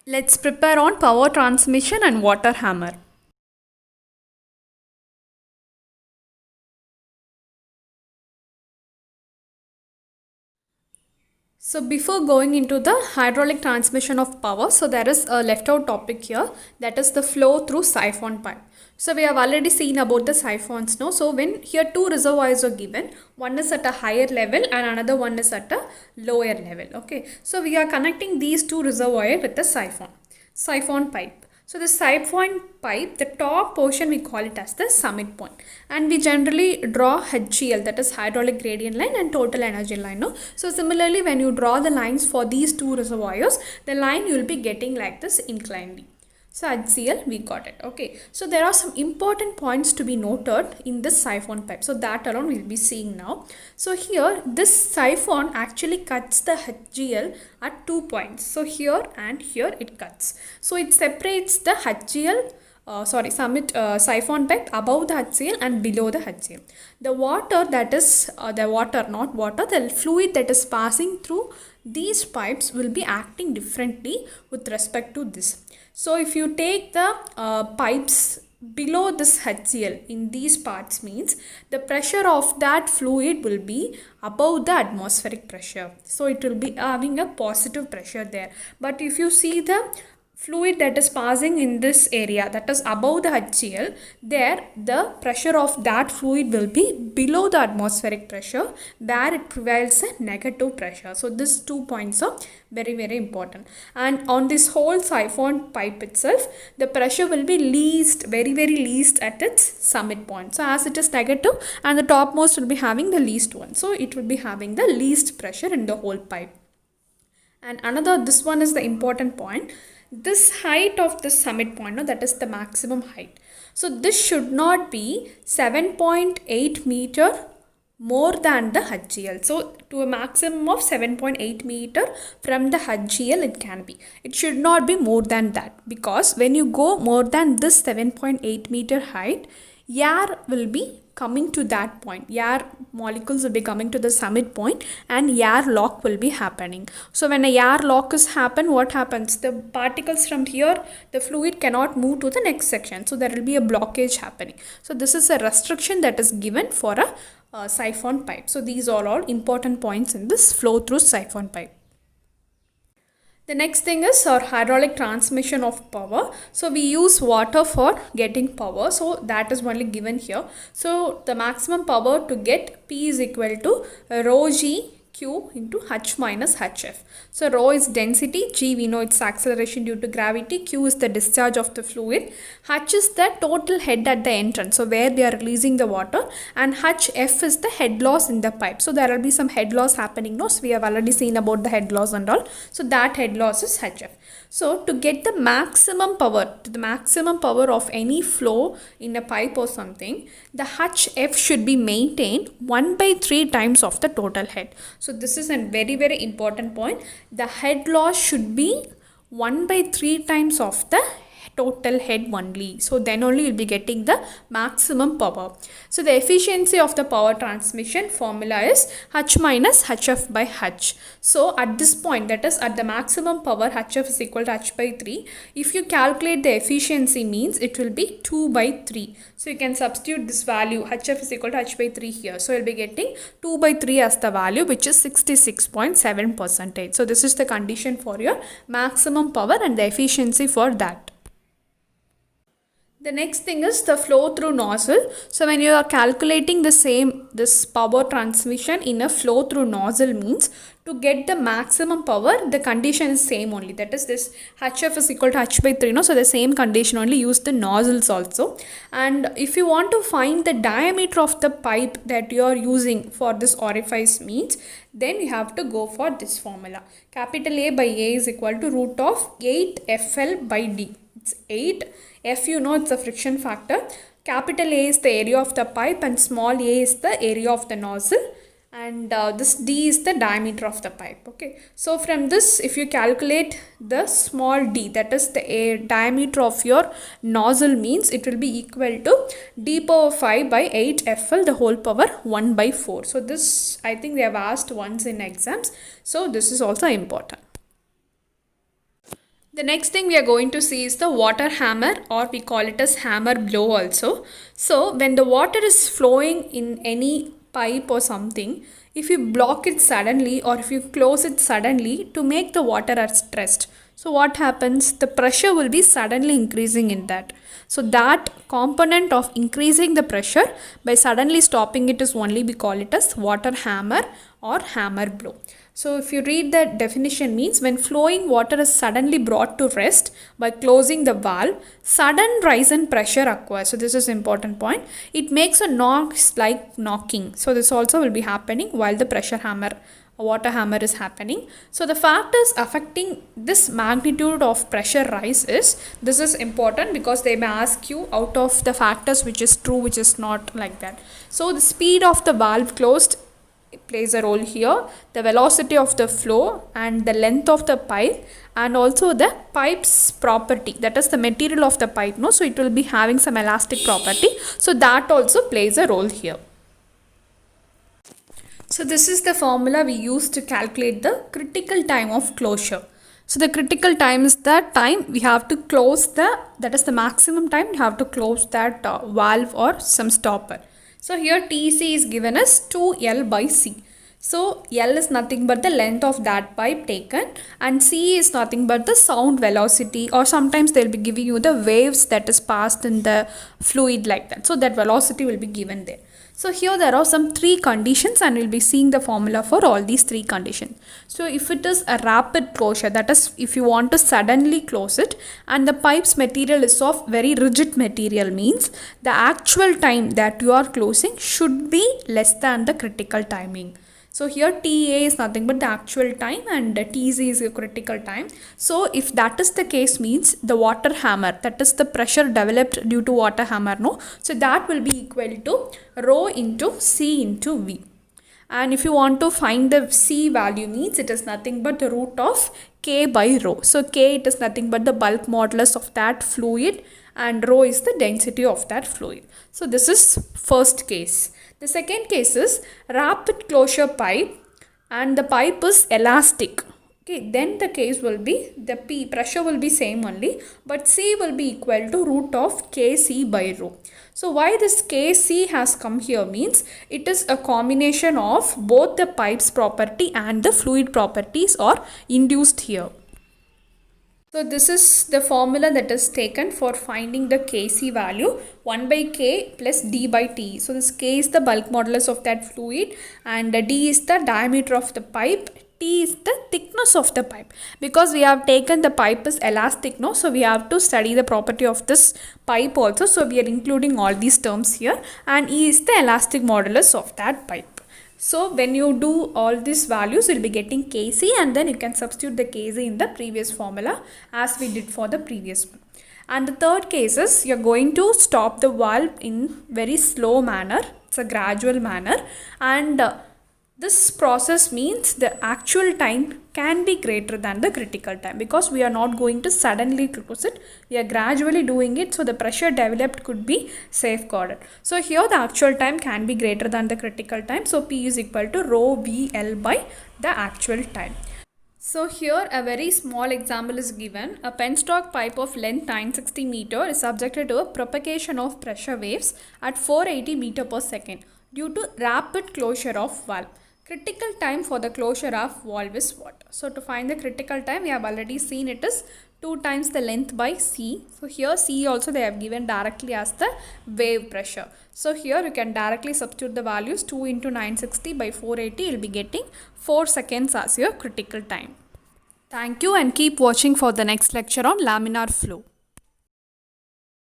Let's prepare on power transmission and water hammer. So before going into the hydraulic transmission of power, so there is a left out topic here, that is the flow through siphon pipe. So we have already seen about the siphons now. So when here two reservoirs are given, one is at a higher level and another one is at a lower level. Okay, so we are connecting these two reservoirs with the siphon pipe. So the siphon pipe, the top portion we call it as the summit point, and we generally draw HGL, that is hydraulic gradient line, and total energy line. No? So similarly, when you draw the lines for these two reservoirs, the line you will be getting like this inclinedly. So HCl we got it. Okay. So there are some important points to be noted in this siphon pipe. So that alone we'll be seeing now. So here this siphon actually cuts the HGL at 2 points. So here and here it cuts. So it separates the HGL siphon pipe above the HCl and below the HCl. The water that is the fluid that is passing through these pipes will be acting differently with respect to this. So if you take the pipes below this HCl in these parts, means the pressure of that fluid will be above the atmospheric pressure. So it will be having a positive pressure there. But if you see the fluid that is passing in this area, that is above the HCl, there the pressure of that fluid will be below the atmospheric pressure, where it prevails a negative pressure. So these 2 points are very important. And on this whole siphon pipe itself, the pressure will be least, very least at its summit point. So as it is negative and the topmost will be having the least one, so it will be having the least pressure in the whole pipe. And this one is the important point. This height of the summit point, that is the maximum height. So this should not be 7.8 meter more than the HGL. So to a maximum of 7.8 meter from the HGL it can be. It should not be more than that, because when you go more than this 7.8 meter height, air will be coming to that point. Air molecules will be coming to the summit point and air lock will be happening. So when a air lock is happen, what happens? The particles from here, the fluid cannot move to the next section. So there will be a blockage happening. So this is a restriction that is given for a siphon pipe. So these are all important points in this flow through siphon pipe. The next thing is our hydraulic transmission of power. So we use water for getting power. So that is only given here. So the maximum power to get P is equal to rho G Q into H minus HF. So rho is density, G we know it's acceleration due to gravity, Q is the discharge of the fluid, H is the total head at the entrance, so where they are releasing the water, and HF is the head loss in the pipe. So there will be some head loss happening now. So we have already seen about the head loss and all. So that head loss is HF. So to get the maximum power, of any flow in a pipe or something, the HF should be maintained 1/3 times of the total head. So this is a very important point. The head loss should be 1/3 times of the total head only. So then only you'll be getting the maximum power. So the efficiency of the power transmission formula is H minus HF by H. So at this point, that is at the maximum power, HF is equal to H by 3. If you calculate the efficiency, means it will be 2/3. So you can substitute this value, HF is equal to H by 3 here. So you'll be getting 2/3 as the value, which is 66.7%. So this is the condition for your maximum power and the efficiency for that. The next thing is the flow through nozzle. So when you are calculating this power transmission in a flow through nozzle, means to get the maximum power, the condition is same only. That is this HF is equal to H by 3. No? So the same condition only, use the nozzles also. And if you want to find the diameter of the pipe that you are using for this orifice, means then you have to go for this formula. Capital A by A is equal to root of 8 FL by D. It's 8. F, you know, it's a friction factor. Capital A is the area of the pipe and small a is the area of the nozzle, and this D is the diameter of the pipe. Okay, so from this, if you calculate the small d, that is the diameter of your nozzle, means it will be equal to d power 5 by 8 FL the whole power 1/4. So this, I think they have asked once in exams, so this is also important. The next thing we are going to see is the water hammer, or we call it as hammer blow also. So when the water is flowing in any pipe or something, if you block it suddenly or if you close it suddenly to make the water at rest, so what happens? The pressure will be suddenly increasing in that. So that component of increasing the pressure by suddenly stopping it is only we call it as water hammer or hammer blow. So if you read the definition, means when flowing water is suddenly brought to rest by closing the valve, sudden rise in pressure occurs. So this is important point. It makes a noise like knocking. So this also will be happening while the pressure hammer, water hammer is happening. So the factors affecting this magnitude of pressure rise is, this is important because they may ask you out of the factors which is true, which is not, like that. So the speed of the valve closed plays a role here, the velocity of the flow and the length of the pipe, and also the pipe's property, that is the material of the pipe, no, so it will be having some elastic property, so that also plays a role here. So this is the formula we use to calculate the critical time of closure. So the critical time is the time we have to close that is the maximum time you have to close that valve or some stopper. So here TC is given as 2L by C. So L is nothing but the length of that pipe taken, and C is nothing but the sound velocity, or sometimes they'll be giving you the waves that is passed in the fluid, like that. So that velocity will be given there. So here there are some three conditions, and we'll be seeing the formula for all these three conditions. So if it is a rapid closure, that is if you want to suddenly close it and the pipe's material is of very rigid material, means the actual time that you are closing should be less than the critical timing. So here TA is nothing but the actual time and TC is a critical time. So if that is the case, means the water hammer, that is the pressure developed due to water hammer, no, so that will be equal to rho into C into V. And if you want to find the C value, means it is nothing but the root of K by rho. So K, it is nothing but the bulk modulus of that fluid, and rho is the density of that fluid. So this is first case. The second case is rapid closure pipe and the pipe is elastic. Okay, then the case will be the P pressure will be same only, but C will be equal to root of Kc by rho. So why this Kc has come here, means it is a combination of both the pipe's property and the fluid properties are induced here. So this is the formula that is taken for finding the Kc value, 1 by K plus D by T. So this K is the bulk modulus of that fluid, and D is the diameter of the pipe, T is the thickness of the pipe. Because we have taken the pipe is elastic, no, so we have to study the property of this pipe also. So we are including all these terms here, and E is the elastic modulus of that pipe. So when you do all these values, you will be getting Kc, and then you can substitute the Kc in the previous formula as we did for the previous one. And the third case is you are going to stop the valve in very slow manner. It's a gradual manner, and this process means the actual time can be greater than the critical time, because we are not going to suddenly close it. We are gradually doing it, so the pressure developed could be safeguarded. So here the actual time can be greater than the critical time. So P is equal to rho VL by the actual time. So here a very small example is given. A penstock pipe of length 960 meter is subjected to a propagation of pressure waves at 480 meter per second due to rapid closure of valve. Critical time for the closure of valve is what? So to find the critical time, we have already seen it is 2 times the length by C. So here C also they have given directly as the wave pressure. So here you can directly substitute the values. 2 into 960 by 480, you will be getting 4 seconds as your critical time. Thank you, and keep watching for the next lecture on laminar flow.